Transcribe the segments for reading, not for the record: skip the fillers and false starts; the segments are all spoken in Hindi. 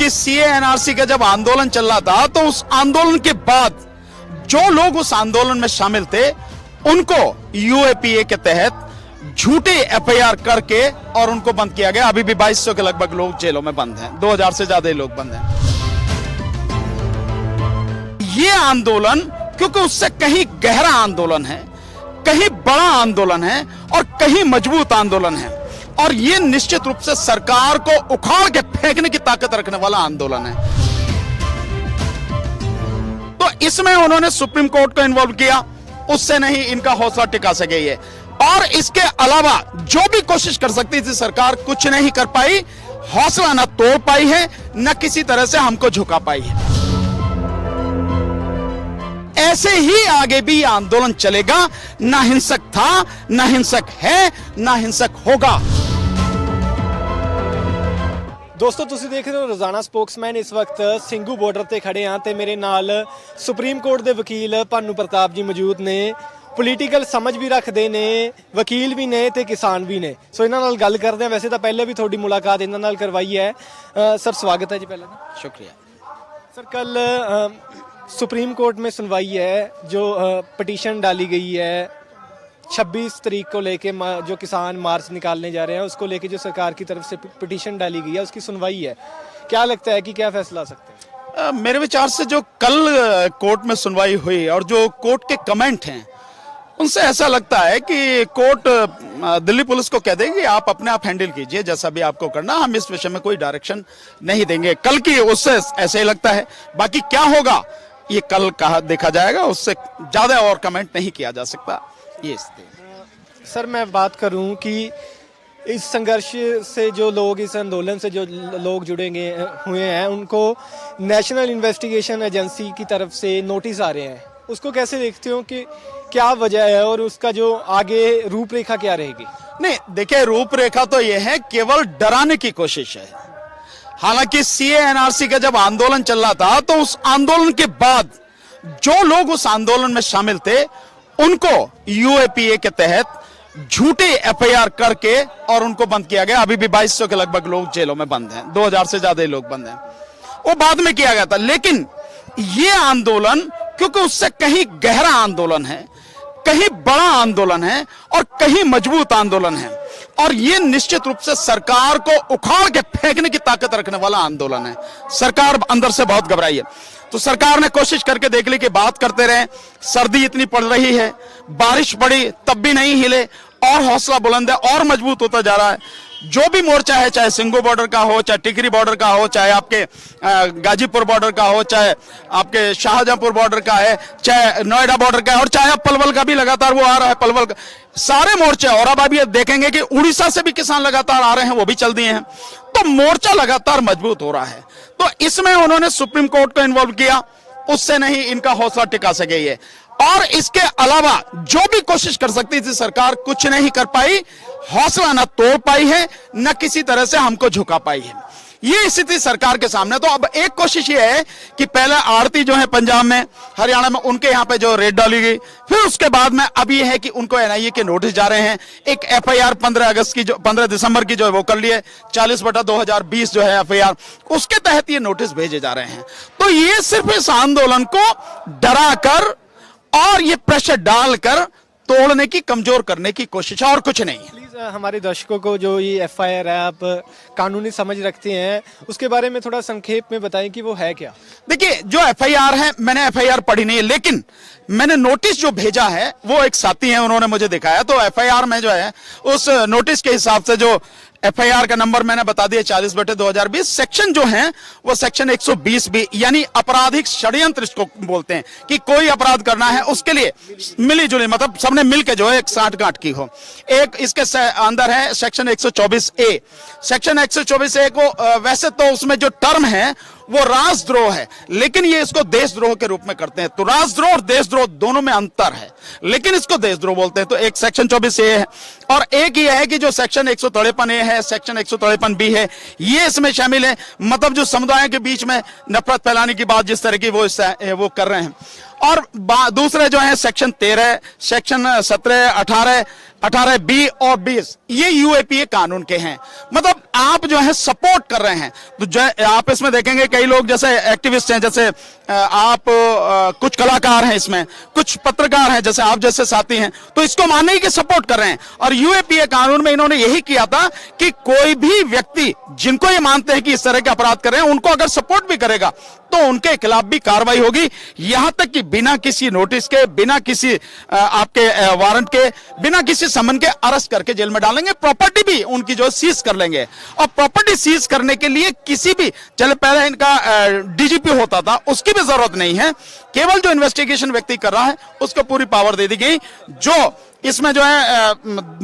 हालांकि सीए एनआरसी का जब आंदोलन चल रहा था तो उस आंदोलन के बाद जो लोग उस आंदोलन में शामिल थे उनको यूएपीए के तहत झूठी एफआईआर करके और उनको बंद किया गया। अभी भी 2200 के लगभग लोग जेलों में बंद हैं, 2000 से ज्यादा लोग बंद हैं। ये आंदोलन क्योंकि उससे कहीं गहरा आंदोलन है, कहीं बड़ा आंदोलन है और कहीं मजबूत आंदोलन है, और ये निश्चित रूप से सरकार को उखाड़ के फेंकने की ताकत रखने वाला आंदोलन है। तो इसमें उन्होंने सुप्रीम कोर्ट को इन्वॉल्व किया, उससे नहीं इनका हौसला टिका सके ये, और इसके अलावा जो भी कोशिश कर सकती थी सरकार कुछ नहीं कर पाई, हौसला न तोड़ पाई है, न किसी तरह से हमको झुका पाई है। ऐसे ही आगे भी आंदोलन चलेगा, ना हिंसक था, ना हिंसक है, ना हिंसक होगा। ਦੋਸਤੋ ਤੁਸੀਂ ਦੇਖ ਰਹੇ ਹੋ ਰੋਜ਼ਾਨਾ ਸਪੋਕਸਮੈਨ। ਇਸ ਵਕਤ ਸਿੰਘੂ ਬਾਰਡਰ ਤੇ ਖੜੇ ਹਾਂ ਤੇ ਮੇਰੇ ਨਾਲ ਸੁਪਰੀਮ ਕੋਰਟ ਦੇ ਵਕੀਲ ਭਾਨੂ ਪ੍ਰਤਾਪ ਜੀ ਮੌਜੂਦ ਨੇ। ਪੋਲੀਟੀਕਲ ਸਮਝ ਵੀ ਰੱਖਦੇ ਨੇ, ਵਕੀਲ ਵੀ ਨੇ ਤੇ ਕਿਸਾਨ ਵੀ ਨੇ। ਸੋ ਇਹਨਾਂ ਨਾਲ ਗੱਲ ਕਰਦੇ ਹਾਂ। ਵੈਸੇ ਤਾਂ ਪਹਿਲੇ ਵੀ ਤੁਹਾਡੀ ਮੁਲਾਕਾਤ ਇਹਨਾਂ ਨਾਲ ਕਰਵਾਈ ਹੈ। ਸਰ स्वागत है जी। पहले तो शुक्रिया सर। कल सुप्रीम कोर्ट में सुनवाई है, जो पटिशन डाली गई है 26 तारीख को लेके, जो किसान मार्च निकालने जा रहे हैं उसको लेके जो सरकार की तरफ से पिटीशन डाली गई है उसकी सुनवाई है। क्या लगता है कि क्या फैसला आ सकते हैं? मेरे विचार से जो कल कोर्ट में सुनवाई हुई और जो कोर्ट के कमेंट हैं उनसे ऐसा लगता है कि कोर्ट दिल्ली पुलिस को कह देगी आप अपने आप हैंडल कीजिए, जैसा भी आपको करना, हम इस विषय में कोई डायरेक्शन नहीं देंगे। कल की उससे ऐसे ही लगता है, बाकी क्या होगा ये कल कहा देखा जाएगा, उससे ज्यादा और कमेंट नहीं किया जा सकता। ये सर मैं बात करूं कि इस संघर्ष से जो लोग, इस आंदोलन से जो लोग जुड़ेंगे हुए हैं, उनको नेशनल इन्वेस्टिगेशन एजेंसी की तरफ से नोटिस आ रहे हैं, उसको कैसे देखते हो कि क्या वजह है और उसका जो आगे रूपरेखा क्या रहेगी? नहीं देखिए, रूपरेखा तो यह है केवल डराने की कोशिश है। हालांकि सीए एनआरसी का जब आंदोलन चल रहा था तो उस आंदोलन के बाद जो लोग उस आंदोलन में शामिल थे उनको यूएपीए के तहत झूठी एफआईआर करके और उनको बंद किया गया। अभी भी 2200 के लगभग लोग जेलों में बंद हैं, 2000 से ज्यादा लोग बंद हैं। वो बाद में किया गया था, लेकिन ये आंदोलन क्योंकि उससे कहीं गहरा आंदोलन है, कहीं बड़ा आंदोलन है और कहीं मजबूत आंदोलन है, और ये निश्चित रूप से सरकार को उखाड़ के फेंकने की ताकत रखने वाला आंदोलन है। सरकार अंदर से बहुत घबराई है, तो सरकार ने कोशिश करके देख ली कि बात करते रहे, सर्दी इतनी पड़ रही है, बारिश पड़ी तब भी नहीं हिले, और हौसला बुलंद है और मजबूत होता जा रहा है। जो भी मोर्चा है, चाहे सिंघू बॉर्डर का हो, चाहे टिकरी बॉर्डर का हो, चाहे आपके गाजीपुर बॉर्डर का हो, चाहे आपके शाहजहांपुर बॉर्डर का है, चाहे नोएडा बॉर्डर का है, और चाहे अब पलवल का भी लगातार वो आ रहा है, पलवल का, सारे मोर्चे। और अब ये देखेंगे कि उड़ीसा से भी किसान लगातार आ रहे हैं, वो भी चल दिए हैं, तो मोर्चा लगातार मजबूत हो रहा है। तो इसमें उन्होंने सुप्रीम कोर्ट को इन्वॉल्व किया, उससे नहीं इनका हौसला टिका सके ये, और इसके अलावा जो भी कोशिश कर सकती थी सरकार कुछ नहीं कर पाई, हौसला न तोड़ पाई है, न किसी तरह से हमको झुका पाई है। ये स्थिति सरकार के सामने। तो अब एक कोशिश ये है कि पहले आड़ती जो है पंजाब में, हरियाणा में, उनके यहाँ पे जो रेड डाली गई, फिर उसके बाद में अब ये है कि उनको एनआईए के नोटिस जा रहे हैं। एक एफआईआर 15 दिसंबर की जो है वो कर लिए, 40/2020 जो है एफआईआर, उसके तहत ये नोटिस भेजे जा रहे हैं। तो ये सिर्फ इस आंदोलन को डरा कर और ये प्रेशर डालकर तोड़ने की, कमजोर करने की कोशिश है, और कुछ नहीं है। प्लीज हमारे दर्शकों को जो ये एफआईआर है, आप कानूनी समझ रखते हैं, उसके बारे में थोड़ा संक्षेप में बताएं कि वो है क्या? देखिए, जो एफआईआर है, मैंने एफआईआर पढ़ी नहीं है, लेकिन मैंने नोटिस जो भेजा है वो एक साथी है, उन्होंने मुझे दिखाया। तो एफआईआर में जो है उस नोटिस के हिसाब से जो एफआईआर का नंबर मैंने बता दिया 40/2020, सेक्शन जो है वो सेक्शन 120 भी, यानी आपराधिक षड्यंत्र इसको बोलते हैं, कि कोई अपराध करना है उसके लिए मिली जुली, मतलब सबने मिलके जो है एक साठगांठ की हो। एक इसके अंदर है सेक्शन 124A। सेक्शन 124A को वैसे तो उसमें जो टर्म है वो राजद्रोह है, लेकिन ये इसको देशद्रोह के रूप में करते हैं। तो राजद्रोह और देशद्रोह दोनों में अंतर है, लेकिन इसको देशद्रोह बोलते हैं। तो एक सेक्शन 24A है, और एक ये है कि जो सेक्शन 153A है, सेक्शन 153B है, ये इसमें शामिल है। मतलब जो समुदायों के बीच में नफरत फैलाने की बात जिस तरह की वो कर रहे हैं। और दूसरे जो है सेक्शन 13, सेक्शन 17, 18, 18B और 20 ये यूएपीए कानून के हैं। मतलब आप जो है सपोर्ट कर रहे हैं। तो जो आप इसमें देखेंगे कई लोग जैसे एक्टिविस्ट हैं, जैसे आप कुछ कलाकार हैं, इसमें कुछ पत्रकार हैं, जैसे आप जैसे साथी हैं, तो इसको मानने ही कि सपोर्ट कर रहे हैं। और यूएपीए कानून में इन्होंने यही किया था कि कोई भी व्यक्ति जिनको ये मानते हैं कि इस तरह के अपराध कर रहे हैं, उनको अगर सपोर्ट भी करेगा तो उनके खिलाफ भी कार्रवाई होगी, यहां तक कि बिना किसी नोटिस के, बिना किसी आपके वारंट के, बिना किसी समन के अरेस्ट करके जेल में डालेंगे। प्रॉपर्टी भी उनकी जो सीज कर लेंगे। और प्रॉपर्टी सीज करने के लिए किसी भी, चले पहले इनका डीजीपी होता था, उसकी भी जरूरत नहीं है। केवल जो इन्वेस्टिगेशन व्यक्ति कर रहा है उसको पूरी पावर दे दी गई। जो इसमें जो है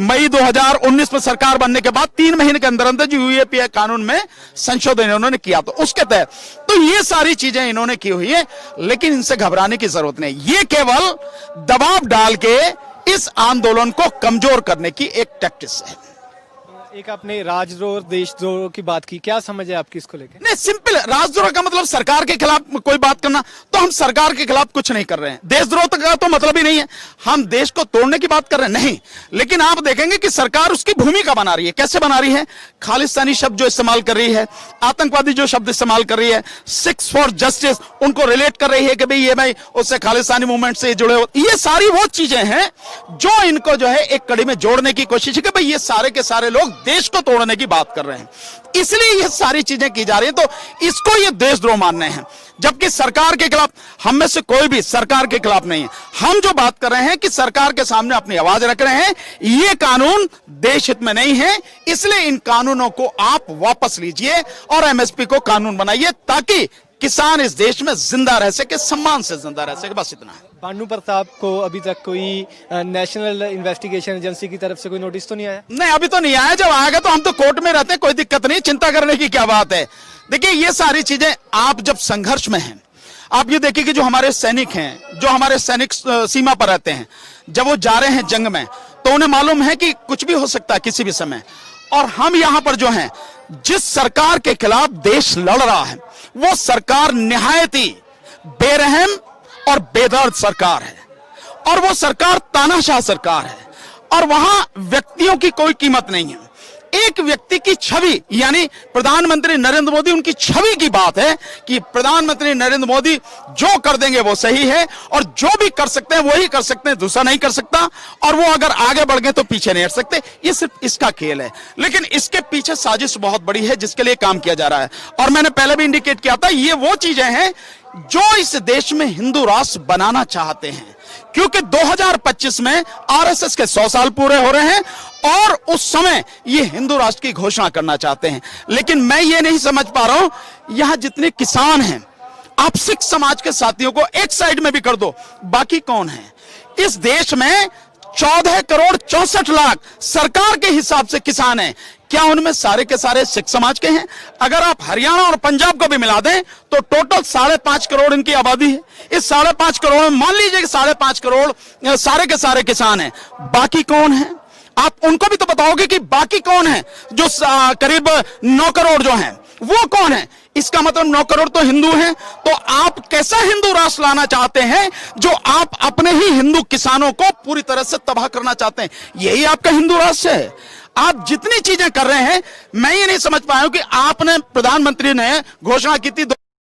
मई 2019 में सरकार बनने के बाद 3 महीने के अंदर अंदर जो यूएपीए कानून में संशोधन इन्होंने किया, तो उसके तहत तो ये सारी चीजें इन्होंने की हुई है। लेकिन इनसे घबराने की जरूरत नहीं, ये केवल दबाव डाल के इस आंदोलन को कमजोर करने की एक टैक्टिस है। एक आपने राजद्रोह देशद्रोह की बात की, क्या समझ है आपकी इसको लेकर? नहीं, सिंपल, राजद्रोह का मतलब सरकार के खिलाफ कोई बात करना, तो हम सरकार के खिलाफ कुछ नहीं कर रहे हैं। देशद्रोह का तो मतलब ही नहीं है हम देश को तोड़ने की बात कर रहे हैं, नहीं। लेकिन आप देखेंगे कि सरकार उसकी भूमिका बना रही है। कैसे बना रही है? खालिस्तानी शब्द जो इस्तेमाल कर रही है, आतंकवादी जो शब्द इस्तेमाल कर रही है, सिक्स फॉर जस्टिस उनको रिलेट कर रही है कि भाई ये भाई उससे खालिस्तानी मूवमेंट से जुड़े हो। ये सारी वो चीजें हैं जो इनको जो है एक कड़ी में जोड़ने की कोशिश है कि भाई ये सारे के सारे लोग देश को तोड़ने की बात कर रहे हैं, इसलिए ये सारी चीजें की जा रही हैं। तो इसको ये देशद्रोह मानने हैं, जबकि सरकार के खिलाफ हम में से कोई भी सरकार के खिलाफ नहीं है। हम जो बात कर रहे हैं कि सरकार के सामने अपनी आवाज रख रहे हैं, ये कानून देश हित में नहीं है, इसलिए इन कानूनों को आप वापस लीजिए और एमएसपी को कानून बनाइए ताकि किसान इस देश में जिंदा रह सके, सम्मान से जिंदा रह सके। बस इतना है। भानु प्रताप को अभी तक कोई नेशनल इन्वेस्टिगेशन एजेंसी की तरफ से कोई नोटिस तो नहीं आया? नहीं, अभी तो नहीं आया। जब आएगा तो हम तो कोर्ट में रहते हैं, कोई दिक्कत नहीं, चिंता करने की क्या बात है। देखिए ये सारी चीजें, आप जब संघर्ष में हैं, आप ये देखिए कि जो हमारे सैनिक हैं, जो हमारे सैनिक सीमा पर रहते हैं, जब वो जा रहे हैं जंग में, तो उन्हें मालूम है कि कुछ भी हो सकता है किसी भी समय। और हम यहां पर जो हैं, जिस सरकार के खिलाफ देश लड़ रहा है, वो सरकार निहायत ही बेरहम और बेदर्द सरकार है, और वो सरकार तानाशाह सरकार है, और वहां व्यक्तियों की कोई कीमत नहीं है। एक व्यक्ति की छवि, यानी प्रधानमंत्री नरेंद्र मोदी, उनकी छवि की बात है कि प्रधानमंत्री नरेंद्र मोदी जो कर देंगे वो सही है, और जो भी कर सकते हैं वही कर सकते हैं, दूसरा नहीं कर सकता। और वो अगर आगे बढ़ गए तो पीछे नहीं हट सकते। ये सिर्फ इसका खेल है, लेकिन इसके पीछे साजिश बहुत बड़ी है जिसके लिए काम किया जा रहा है। और मैंने पहले भी इंडिकेट किया था, ये वो चीजें हैं जो इस देश में हिंदू राष्ट्र बनाना चाहते हैं, क्योंकि 2025 में आरएसएस के 100 साल पूरे हो रहे हैं और उस समय ये हिंदू राष्ट्र की घोषणा करना चाहते हैं। लेकिन मैं ये नहीं समझ पा रहा हूं, यहां जितने किसान हैं, आप सिख समाज के साथियों को एक साइड में भी कर दो, बाकी कौन है इस देश में? 14 करोड़ 64 लाख सरकार के हिसाब से किसान हैं। क्या उनमें सारे के सारे सिख समाज के हैं? अगर आप हरियाणा और पंजाब को भी मिला दें तो टोटल 5.5 करोड़ इनकी आबादी है। इस 5.5 करोड़ में मान लीजिए कि 5.5 करोड़ सारे के सारे किसान हैं, बाकी कौन है? आप उनको भी तो बताओगे कि बाकी कौन है? जो करीब 9 करोड़ जो हैं वो कौन है? इसका मतलब 9 करोड़ तो हिंदू हैं। तो आप कैसा हिंदू राष्ट्र लाना चाहते हैं जो आप अपने ही हिंदू किसानों को पूरी तरह से तबाह करना चाहते हैं? यही आपका हिंदू राष्ट्र है। आप जितनी चीजें कर रहे हैं, मैं ये नहीं समझ पाया हूं कि आपने, प्रधानमंत्री ने घोषणा की थी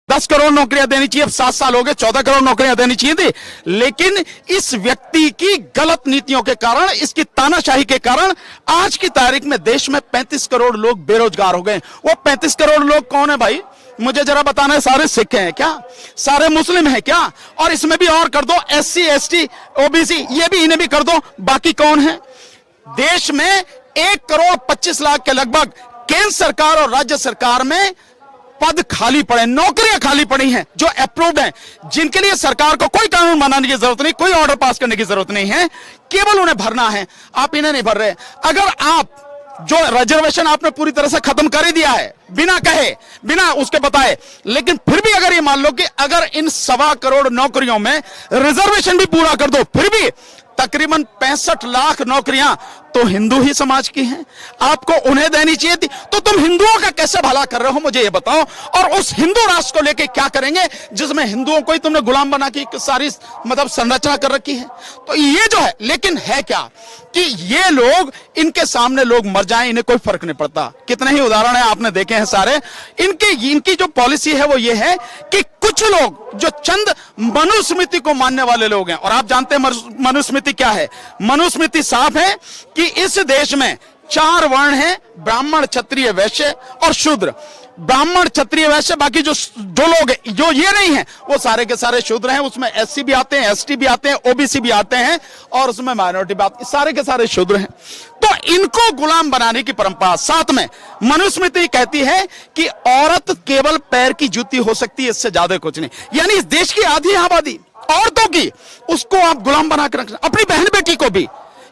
10 करोड़ नौकरियां देनी चाहिए, अब 7 साल हो गए, 14 करोड़ नौकरियां देनी चाहिए थी। लेकिन इस व्यक्ति की गलत नीतियों के कारण, इसकी तानाशाही के कारण आज की तारीख में देश में 35 करोड़ लोग बेरोजगार हो गए। वो 35 करोड़ लोग कौन है भाई? मुझे जरा बताना है। सारे सिख हैं क्या? सारे मुस्लिम हैं क्या? और इसमें भी और कर दो, SC ST OBC, ये भी, इन्हें भी कर दो, बाकी कौन है? देश में 1 करोड़ 25 लाख के लगभग केंद्र सरकार और राज्य सरकार में पद खाली पड़े, नौकरियां खाली पड़ी हैं जो अप्रूव्ड हैं, जिनके लिए सरकार को कोई कानून बनाने की जरूरत नहीं, कोई ऑर्डर पास करने की जरूरत नहीं है, केवल उन्हें भरना है। आप इन्हें नहीं भर रहे। अगर आप जो रिजर्वेशन आपने पूरी तरह से खत्म कर ही दिया है, बिना कहे, बिना उसके बताए, लेकिन फिर भी अगर ये मान लो कि अगर इन 1.25 करोड़ नौकरियों में रिजर्वेशन भी पूरा कर दो, फिर भी तकरीबन 65 लाख नौकरियां तो हिंदू ही समाज की हैं, आपको उन्हें देनी चाहिए थी, तो तुम हिंदुओं का कैसे भला कर रहे हो मुझे ये बताओ। और उस हिंदू राष्ट्र को लेके क्या करेंगे जिसमें हिंदुओं को ही तुमने गुलाम बना के सारी मतलब संरचना कर रखी है। तो ये जो है, लेकिन है क्या कि ये लोग, इनके सामने लोग मर जाएं इन्हें कोई फर्क नहीं पड़ता। कितने ही उदाहरण है आपने देखे हैं सारे। इनकी जो पॉलिसी है वो ये है कि कुछ लोग जो चंद मनुस्मृति को मानने वाले लोग हैं, और आप जानते हैं मनुस्मृति क्या है। मनुस्मृति साफ है कि इस देश में 4 वर्ण हैं, ब्राह्मण, क्षत्रिय, वैश्य और शूद्र। ब्राह्मण, क्षत्रिय, वैश्य, बाकी जो लोग हैं जो ये नहीं है वो सारे के सारे शूद्र हैं। उसमें एससी भी आते हैं, एसटी भी आते हैं, ओबीसी भी आते हैं, और उसमें माइनॉरिटी भी आते हैं, सारे के सारे शूद्र हैं। तो इनको गुलाम बनाने की परंपरा। साथ में मनुस्मृति कहती है कि औरत केवल पैर की जूती हो सकती है, इससे ज्यादा कुछ नहीं। यानी इस देश की आधी आबादी औरतों की, उसको आप गुलाम बना कर रखना, अपनी बहन बेटी को भी।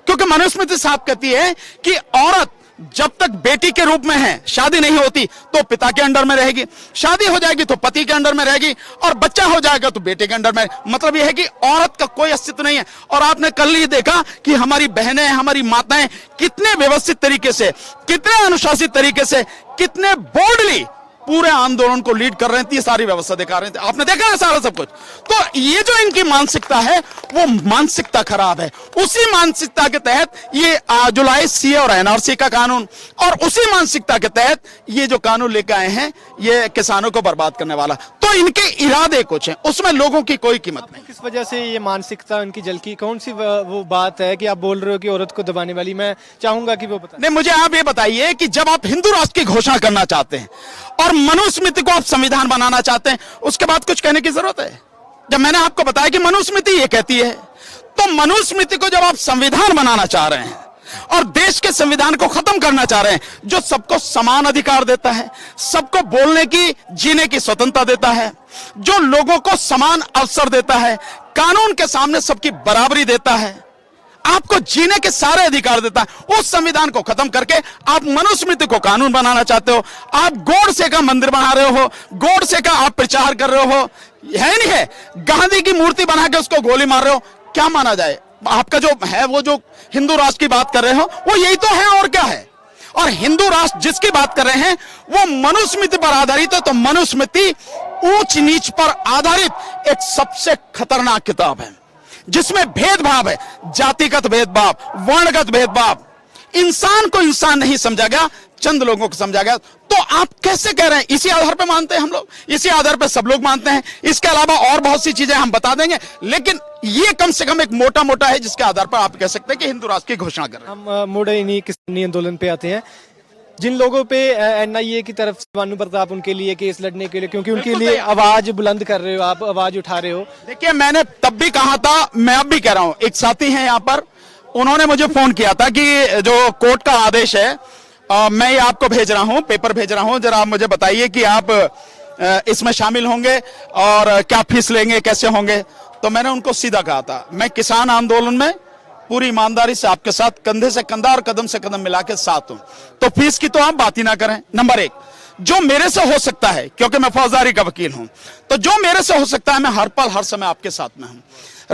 क्योंकि मनुस्मृति साफ कहती है कि औरत जब तक बेटी के रूप में है, शादी नहीं होती तो पिता के अंडर में रहेगी, शादी हो जाएगी तो पति के अंडर में रहेगी, और बच्चा हो जाएगा तो बेटे के अंडर में। मतलब यह है कि औरत का कोई अस्तित्व नहीं है। और आपने कल ही देखा कि हमारी बहनें, हमारी माताएं कितने व्यवस्थित तरीके से, कितने अनुशासित तरीके से, कितने बोल्डली पूरे आंदोलन को लीड कर रहे थे, सारी व्यवस्था दिखा रहे थे। आपने देखा ना सारा सब कुछ। तो ये जो इनकी मानसिकता है वो मानसिकता खराब है। उसी मानसिकता के तहत ये जो लाए सीए और एनआरसी का कानून, और उसी मानसिकता के तहत ये जो कानून लेकर आए हैं ये किसानों को बर्बाद करने वाला। तो इनके इरादे कुछ हैं, उसमें लोगों की कोई कीमत नहीं। किस वजह से ये मानसिकता उनकी झलकी, कौन सी वो बात है कि आप बोल रहे हो कि औरत को दबाने वाली? मैं चाहूंगा कि वो बताएं। नहीं, मुझे आप ये बताइए कि जब आप हिंदू राष्ट्र की घोषणा करना चाहते हैं और मनुस्मृति को आप संविधान बनाना चाहते हैं, उसके बाद कुछ कहने की जरूरत है? जब मैंने आपको बताया कि मनुस्मृति ये कहती है, तो मनुस्मृति को जब आप संविधान बनाना चाह रहे हैं और देश के संविधान को खत्म करना चाह रहे हैं, जो सबको समान अधिकार देता है, सबको बोलने की, जीने की स्वतंत्रता देता है, जो लोगों को समान अवसर देता है, कानून के सामने सबकी बराबरी देता है, आपको जीने के सारे अधिकार देता है, उस संविधान को खत्म करके आप मनुस्मृति को कानून बनाना चाहते हो। आप गोडसे का मंदिर बना रहे हो, गोडसे का आप प्रचार कर रहे हो, है नहीं है? गांधी की मूर्ति बना के उसको गोली मार रहे हो। क्या माना जाए? आपका जो है वो जो हिंदू राष्ट्र की बात कर रहे हो वो यही तो है, और क्या है? और हिंदू राष्ट्र जिसकी बात कर रहे हैं वो मनुस्मृति पर आधारित है। तो मनुस्मृति ऊंच नीच पर आधारित एक सबसे खतरनाक किताब है, जिसमें भेदभाव है, जातिगत भेदभाव, वर्णगत भेदभाव, इंसान को इंसान नहीं समझा गया, चंद लोगों को समझा गया। तो आप कैसे कह रहे हैं इसी आधार पर मानते हैं हम लोग, इसी आधार पर सब लोग मानते हैं। इसके अलावा और बहुत सी चीजें हम बता देंगे, लेकिन ये कम से कम एक मोटा मोटा है जिसके आधार पर आप कह सकते हैं कि हिंदू राष्ट्र की घोषणा कर रहे हैं। हम मुड़े इन्हीं किसानी आंदोलन पे आते हैं। जिन लोगों पे एनआईए की तरफ से भानु प्रताप उनके लिए केस लड़ने के लिए, क्योंकि उनके लिए आवाज बुलंद कर रहे हो, आप आवाज उठा रहे हो। देखिए, मैंने तब भी कहा था, मैं अब भी कह रहा हूं, एक साथी हैं यहाँ पर, उन्होंने मुझे फोन किया था कि जो कोर्ट का आदेश है मैं ये आपको भेज रहा हूं, पेपर भेज रहा हूं, जरा आप मुझे बताइए कि आप इसमें शामिल होंगे और क्या फीस लेंगे, कैसे होंगे। तो मैंने उनको सीधा कहा था, मैं किसान आंदोलन में पूरी ईमानदारी से आपके साथ कंधे से कंधा और कदम से कदम मिला के साथ हूं, तो फीस की तो आप बात ही ना करें। नंबर 1, जो मेरे से हो सकता है, क्योंकि मैं फौजदारी का वकील हूं, तो जो मेरे से हो सकता है मैं हर पल हर समय आपके साथ में हूं।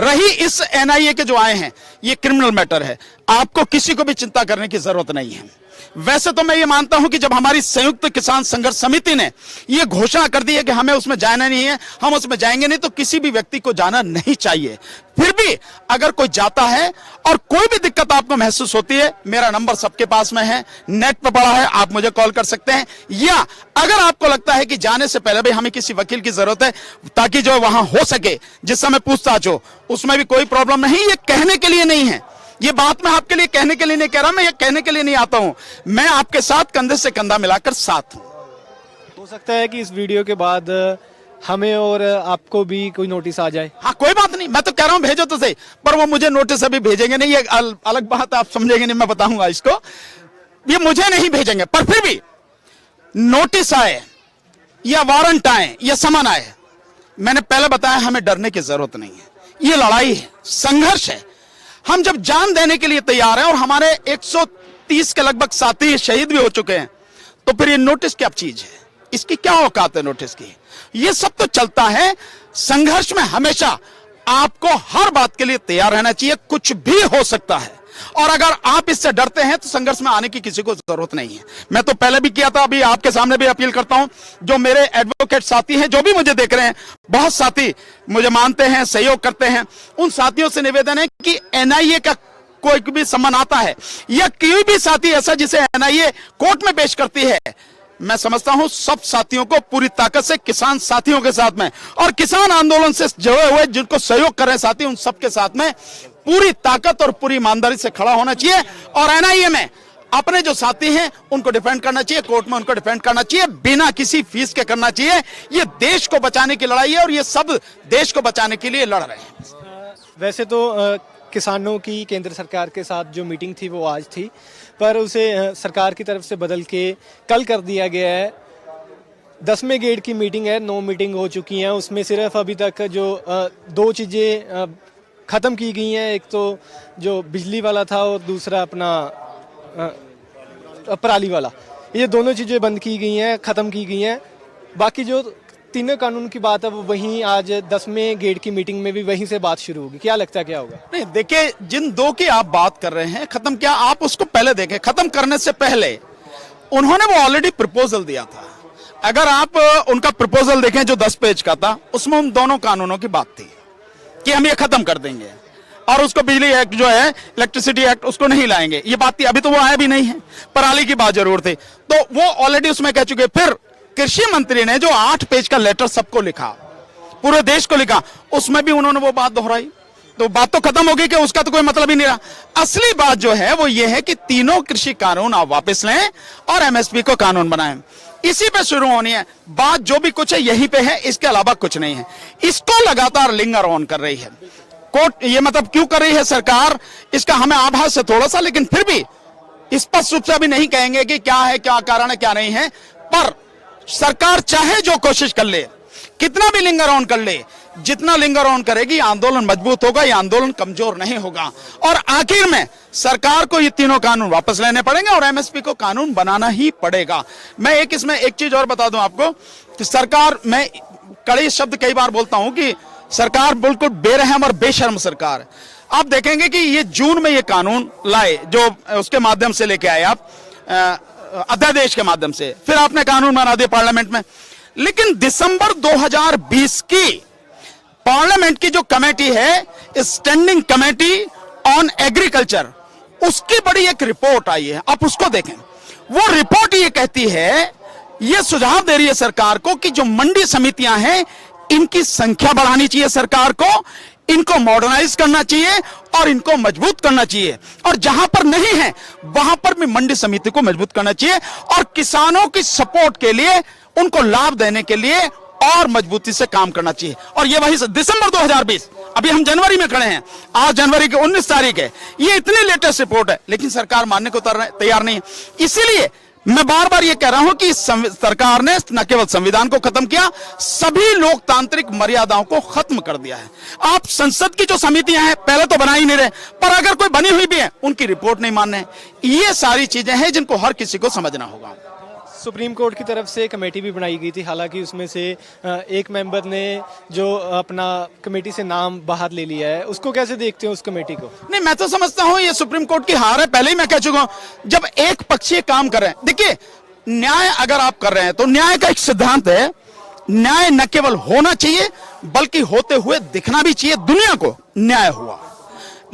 रही इस एनआईए के जो आए हैं, ये क्रिमिनल मैटर है, आपको किसी को भी चिंता करने की जरूरत नहीं है। वैसे तो मैं ये मानता हूं कि जब हमारी संयुक्त किसान संघर्ष समिति ने ये घोषणा कर दी है कि हमें उसमें जाना नहीं है, हम उसमें जाएंगे नहीं, तो किसी भी व्यक्ति को जाना नहीं चाहिए। फिर भी अगर कोई जाता है और कोई भी दिक्कत आपको महसूस होती है, मेरा नंबर सबके पास में है, नेट पर पड़ा है, आप मुझे कॉल कर सकते हैं। या अगर आपको लगता है कि जाने से पहले भी हमें किसी वकील की जरूरत है ताकि जो वहां हो सके, जिस समय पूछताछ हो, उसमें भी कोई प्रॉब्लम नहीं। ये कहने के लिए नहीं है, ये बात मैं आपके लिए कहने के लिए नहीं कह रहा, मैं ये कहने के लिए नहीं आता हूं, मैं आपके साथ कंधे से कंधा मिलाकर साथ हूं। हो सकता है कि इस वीडियो के बाद हमें और आपको भी कोई नोटिस आ जाए। हाँ, कोई बात नहीं, मैं तो कह रहा हूं भेजो तो सही, पर वो मुझे नोटिस अभी भेजेंगे नहीं, ये अलग बात आप समझेंगे नहीं, मैं बताऊंगा इसको, ये मुझे नहीं भेजेंगे। पर फिर भी नोटिस आए या वारंट आए या समन आए, मैंने पहले बताया हमें डरने की जरूरत नहीं है। ये लड़ाई है, संघर्ष है, हम जब जान देने के लिए तैयार हैं और हमारे 130 के लगभग साथी शहीद भी हो चुके हैं, तो फिर ये नोटिस क्या चीज है, इसकी क्या औकात है नोटिस की? ये सब तो चलता है। संघर्ष में हमेशा आपको हर बात के लिए तैयार रहना चाहिए, कुछ भी हो सकता है। और अगर आप इससे डरते हैं तो संघर्ष में आने की किसी को जरूरत नहीं है। मैं तो पहले भी किया था, अभी आपके सामने भी अपील करता हूं, जो मेरे एडवोकेट साथी हैं, जो भी मुझे देख रहे हैं, बहुत साथी मुझे मानते हैं, सहयोग करते हैं, उन साथियों से निवेदन है कि एनआईए का कोई भी सम्मान आता है या कोई भी साथी ऐसा जिसे एनआईए कोर्ट में पेश करती है, मैं समझता हूं सब साथियों को पूरी ताकत से, किसान साथियों के साथ में और किसान आंदोलन से जुड़े हुए जिनको सहयोग कर रहे हैं साथी, उन सबके साथ में पूरी ताकत और पूरी ईमानदारी से खड़ा होना चाहिए। और एनआईए में अपने जो साथी हैं उनको डिफेंड करना चाहिए, कोर्ट में उनको डिफेंड करना चाहिए, बिना किसी फीस के करना चाहिए। ये देश को बचाने की लड़ाई है और ये सब देश को बचाने के लिए लड़ रहे हैं। वैसे तो किसानों की केंद्र सरकार के साथ जो मीटिंग थी वो आज थी, पर उसे सरकार की तरफ से बदल के कल कर दिया गया है। 10वें गेट की मीटिंग है, 9 मीटिंग हो चुकी हैं, उसमें सिर्फ अभी तक जो 2 चीज़ें ख़त्म की गई हैं, एक तो जो बिजली वाला था और दूसरा अपना पराली वाला, ये दोनों चीज़ें बंद की गई हैं, ख़त्म की गई हैं। बाकी जो तीनों कानून की बात है वो वहीं आज 10वें गेट की मीटिंग में भी वहीं से बात शुरू होगी। क्या लगता है क्या होगा? नहीं, देखिए, जिन 2 की आप बात कर रहे हैं खत्म, क्या आप उसको पहले देखें, खत्म करने से पहले उन्होंने वो ऑलरेडी प्रपोजल दिया था। अगर आप उनका प्रपोजल देखें जो 10 पेज का था, उसमें उन दोनों कानूनों की बात थी कि हम ये खत्म कर देंगे और उसको बिजली एक्ट जो है, इलेक्ट्रिसिटी एक्ट, उसको नहीं लाएंगे, ये बात थी। अभी तो वो आया भी नहीं है। पराली की बात जरूर थी, तो वो ऑलरेडी उसमें कह चुके। फिर कृषि मंत्री ने जो 8 पेज का लेटर सबको लिखा, पूरे देश को लिखा, उसमें भी उन्होंने वो बात दोहराई, तो बात तो खत्म हो गई कि उसका तो कोई मतलब ही नहीं रहा। असली बात जो है वो ये है कि तीनों कृषि कानून आप वापस लें और एमएसपी को कानून बनाएं। इसी पे शुरू होनी है बात, जो भी कुछ है यहीं पे है, इसके अलावा कुछ नहीं है। इसको लगातार लिंगर ऑन कर रही है कोर्ट। ये मतलब क्यों कर रही है सरकार, इसका हमें आभास है थोड़ा सा, लेकिन फिर भी स्पष्ट रूप से अभी नहीं कहेंगे कि क्या है, क्या कारण है, क्या नहीं है। पर सरकार चाहे जो कोशिश कर ले, कितना भी लिंगर ऑन कर ले, जितना लिंगर ऑन करेगी आंदोलन मजबूत होगा, ये आंदोलन कमजोर नहीं होगा। और आखिर में सरकार को ये तीनों कानून वापस लेने पड़ेंगे और एमएसपी को कानून बनाना ही पड़ेगा। मैं इसमें एक चीज और बता दूं आपको कि सरकार, मैं कड़े शब्द कई बार बोलता हूं कि सरकार बिल्कुल बेरहम और बेशर्म सरकार। आप देखेंगे कि ये जून में ये कानून लाए, जो उसके माध्यम से लेके आए आप, अध्यादेश के माध्यम से, फिर आपने कानून बना दिया पार्लियामेंट में। लेकिन दिसंबर 2020 की पार्लियामेंट की जो कमेटी है, स्टैंडिंग कमेटी ऑन एग्रीकल्चर, उसकी बड़ी एक रिपोर्ट आई है, आप उसको देखें। वो रिपोर्ट ये कहती है, ये सुझाव दे रही है सरकार को कि जो मंडी समितियां हैं इनकी संख्या बढ़ानी चाहिए सरकार को, इनको मॉडर्नाइज करना चाहिए और इनको मजबूत करना चाहिए, और जहां पर नहीं है वहां पर भी मंडी समिति को मजबूत करना चाहिए और किसानों की सपोर्ट के लिए, उनको लाभ देने के लिए और मजबूती से काम करना चाहिए। और ये वही दिसंबर 2020, अभी हम जनवरी में खड़े हैं, आज जनवरी की 19 तारीख है, ये इतनी लेटेस्ट रिपोर्ट है, लेकिन सरकार मानने को तैयार नहीं है। इसीलिए मैं बार बार ये कह रहा हूं कि सरकार ने न केवल संविधान को खत्म किया, सभी लोकतांत्रिक मर्यादाओं को खत्म कर दिया है। आप संसद की जो समितियां हैं पहले तो बना ही नहीं रहे, पर अगर कोई बनी हुई भी है उनकी रिपोर्ट नहीं मान रहे। ये सारी चीजें हैं जिनको हर किसी को समझना होगा। सुप्रीम कोर्ट की तरफ से कमेटी भी बनाई गई थी, हालांकि उसमें से एक मेंबर ने जो अपना कमेटी से नाम बाहर ले लिया है, उसको कैसे देखते हो उस कमेटी को? नहीं, मैं तो समझता हूं ये सुप्रीम कोर्ट की हार है। पहले ही मैं कह चुका हूं, जब एक पक्षीय काम कर रहे हैं, देखिए न्याय अगर आप कर रहे हैं तो न्याय का एक सिद्धांत है, न्याय न केवल होना चाहिए बल्कि होते हुए दिखना भी चाहिए दुनिया को न्याय हुआ।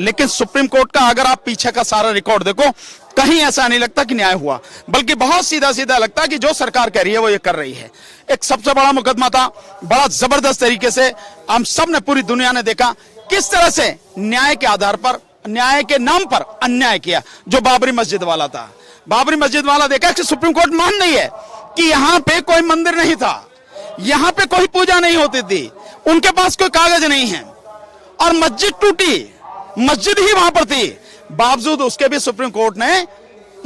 लेकिन सुप्रीम कोर्ट का अगर आप पीछे का सारा रिकॉर्ड देखो, कहीं ऐसा नहीं लगता कि न्याय हुआ, बल्कि बहुत सीधा सीधा लगता है कि जो सरकार कह रही है वो ये कर रही है। एक सबसे बड़ा मुकदमा था, बड़ा जबरदस्त तरीके से हम सब ने, पूरी दुनिया ने देखा किस तरह से न्याय के आधार पर, न्याय के नाम पर अन्याय किया, जो बाबरी मस्जिद वाला था। बाबरी मस्जिद वाला देखा कि सुप्रीम कोर्ट मान रही है कि यहां पे कोई मंदिर नहीं था, यहां पे कोई पूजा नहीं होती थी, उनके पास कोई कागज नहीं है, और मस्जिद टूटी, मस्जिद ही वहां पर थी, बावजूद उसके भी सुप्रीम कोर्ट ने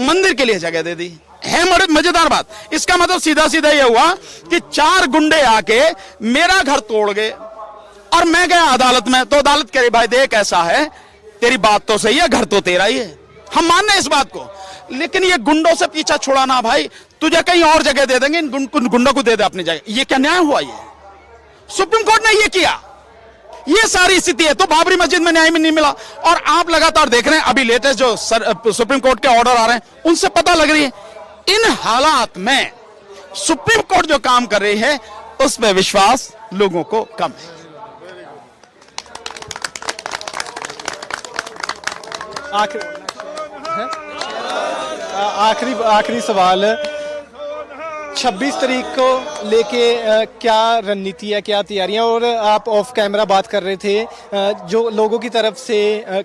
मंदिर के लिए जगह दे दी है। मजेदार बात, इसका मतलब सीधा सीधा यह हुआ कि 4 गुंडे आके मेरा घर तोड़ गए और मैं गया अदालत में, तो अदालत कह रही भाई देख ऐसा है, तेरी बात तो सही है, घर तो तेरा ही है, हम मान रहे इस बात को, लेकिन ये गुंडों से पीछा छुड़ाना, भाई तुझे कहीं और जगह दे देंगे, इन गुंडों को दे दे अपनी जगह, ये क्या न्याय हुआ? ये सुप्रीम कोर्ट ने ये किया। ये सारी स्थिति है। तो बाबरी मस्जिद में न्याय में नहीं मिला, और आप लगातार देख रहे हैं अभी लेटेस्ट जो सुप्रीम कोर्ट के ऑर्डर आ रहे हैं उनसे पता लग रही है। इन हालात में सुप्रीम कोर्ट जो काम कर रही है उसमें विश्वास लोगों को कम है। आखिरी सवाल, 26 तारीख को लेके क्या रणनीति है, क्या तैयारियां? और आप ऑफ कैमरा बात कर रहे थे, जो लोगों की तरफ से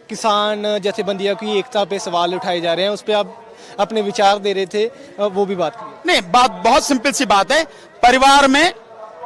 किसान जथेबंदियों की एकता पे सवाल उठाए जा रहे हैं, उस पर आप अपने विचार दे रहे थे, वो भी बात करिए। नहीं, बात बहुत सिंपल सी बात है। परिवार में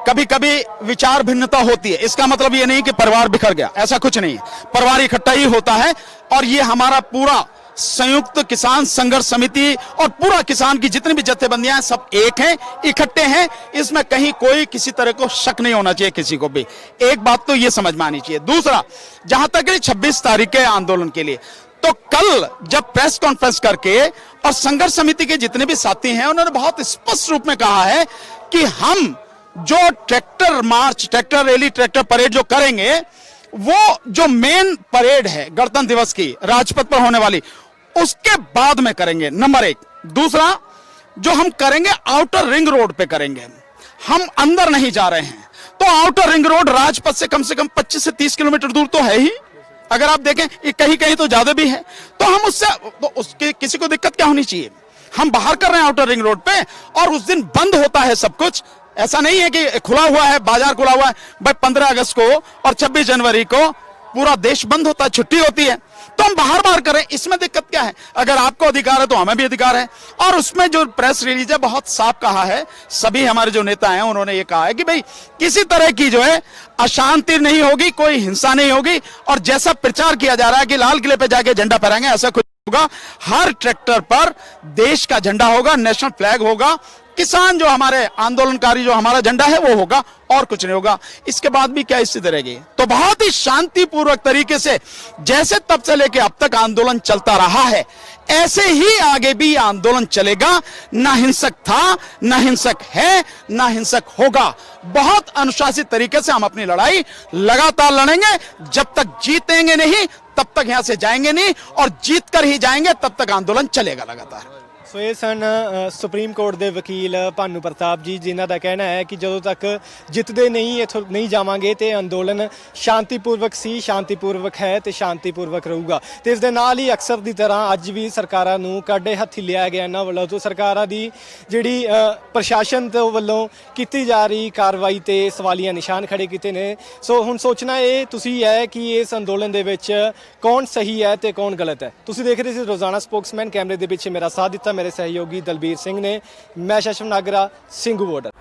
कभी कभी विचार भिन्नता होती है, इसका मतलब ये नहीं कि परिवार बिखर गया, ऐसा कुछ नहीं है। परिवार इकट्ठा ही होता है, और ये हमारा पूरा संयुक्त किसान संघर्ष समिति और पूरा किसान की जितनी भी जथेबंदियां हैं सब एक हैं, इकट्ठे हैं। इसमें कहीं कोई किसी तरह को शक नहीं होना चाहिए किसी को भी। एक बात तो ये समझ में आनी चाहिए। दूसरा, जहां तक 26 तारीख के आंदोलन के लिए, तो कल जब प्रेस कॉन्फ्रेंस करके और संघर्ष समिति के जितने भी साथी हैं उन्होंने बहुत स्पष्ट रूप में कहा है कि हम जो tractor march, tractor rally, tractor parade जो करेंगे, वो जो मेन परेड है गणतंत्र दिवस की राजपथ पर होने वाली, उसके बाद में करेंगे, नंबर 1। दूसरा, जो हम करेंगे आउटर रिंग रोड पे करेंगे, हम अंदर नहीं जा रहे हैं। तो आउटर रिंग रोड राजपथ से कम 25 से 30 किलोमीटर दूर तो है ही, अगर आप देखें कहीं कहीं तो ज्यादा भी है। तो हम उससे तो उसके किसी को दिक्कत क्या होनी चाहिए? हम बाहर कर रहे हैं आउटर रिंग रोड पे, और उस दिन बंद होता है सब कुछ। ऐसा नहीं है कि खुला हुआ है, बाजार खुला हुआ है। भाई 15 अगस्त को और 26 जनवरी को पूरा देश बंद होता है, छुट्टी होती है, तो हम बाहर करें, इसमें दिक्कत क्या है? अगर आपको अधिकार है तो हमें भी अधिकार है। और उसमें जो प्रेस रिलीज है बहुत साफ कहा है, सभी हमारे जो नेता हैं उन्होंने ये कहा है कि भाई किसी तरह की जो है अशांति नहीं होगी, कोई हिंसा नहीं होगी, और जैसा प्रचार किया जा रहा है कि लाल किले पे जाके झंडा फहराएंगे, ऐसा कुछ होगा। हर ट्रैक्टर पर देश का झंडा होगा, नेशनल फ्लैग होगा, किसान जो हमारे आंदोलनकारी जो हमारा झंडा है वो होगा, और कुछ नहीं होगा। इसके बाद भी क्या स्थिति रहेगी? तो बहुत ही शांतिपूर्वक तरीके से जैसे तब से लेके अब तक आंदोलन चलता रहा है, ऐसे ही आगे भी आंदोलन चलेगा। ना हिंसक था, ना हिंसक है, ना हिंसक होगा। बहुत अनुशासित तरीके से हम अपनी लड़ाई लगातार लड़ेंगे। जब तक जीतेंगे नहीं तब तक यहां से जाएंगे नहीं, और जीत कर ही जाएंगे, तब तक आंदोलन चलेगा लगातार। ਸੋ ਇਹ ਸਨ ਸੁਪਰੀਮ ਕੋਰਟ ਦੇ ਵਕੀਲ ਭਾਨੂ ਪ੍ਰਤਾਪ ਜੀ, ਜਿਨ੍ਹਾਂ ਦਾ ਕਹਿਣਾ ਹੈ ਕਿ ਜਦੋਂ ਤੱਕ ਜਿੱਤਦੇ ਨਹੀਂ ਇੱਥੋਂ ਨਹੀਂ ਜਾਵਾਂਗੇ ਤੇ ਅੰਦੋਲਨ ਸ਼ਾਂਤੀਪੂਰਵਕ ਸੀ, ਸ਼ਾਂਤੀਪੂਰਵਕ ਹੈ ਤੇ ਸ਼ਾਂਤੀਪੂਰਵਕ ਰਹੂਗਾ। ਤੇ ਇਸ ਦੇ ਨਾਲ ਹੀ ਅਕਸਰ ਦੀ ਤਰ੍ਹਾਂ ਅੱਜ ਵੀ ਸਰਕਾਰਾਂ ਨੂੰ ਕਾਢੇ ਹੱਥੀ ਲਿਆ ਗਿਆ ਇਹਨਾਂ ਵੱਲੋਂ। ਤੋਂ ਸਰਕਾਰਾਂ ਦੀ ਜਿਹੜੀ ਪ੍ਰਸ਼ਾਸਨ ਤੋਂ ਵੱਲੋਂ ਕੀਤੀ ਜਾ ਰਹੀ ਕਾਰਵਾਈ ਤੇ ਸਵਾਲੀਆ ਨਿਸ਼ਾਨ ਖੜੇ ਕੀਤੇ ਨੇ। ਸੋ ਹੁਣ ਸੋਚਣਾ ਇਹ ਤੁਸੀਂ ਹੈ ਕਿ ਇਸ ਅੰਦੋਲਨ ਦੇ ਵਿੱਚ ਕੌਣ ਸਹੀ ਹੈ ਤੇ ਕੌਣ ਗਲਤ ਹੈ। ਤੁਸੀਂ ਦੇਖ ਰਹੇ ਸੀ ਰੋਜ਼ਾਨਾ ਸਪੋਕਸਮੈਨ। ਕੈਮਰੇ ਦੇ ਪਿੱਛੇ ਮੇਰਾ ਸਾਥ ਦਿੱਤਾ मेरे सहयोगी दलबीर सिंह ने। मैं शशम नागरा, सिंघू बॉर्डर।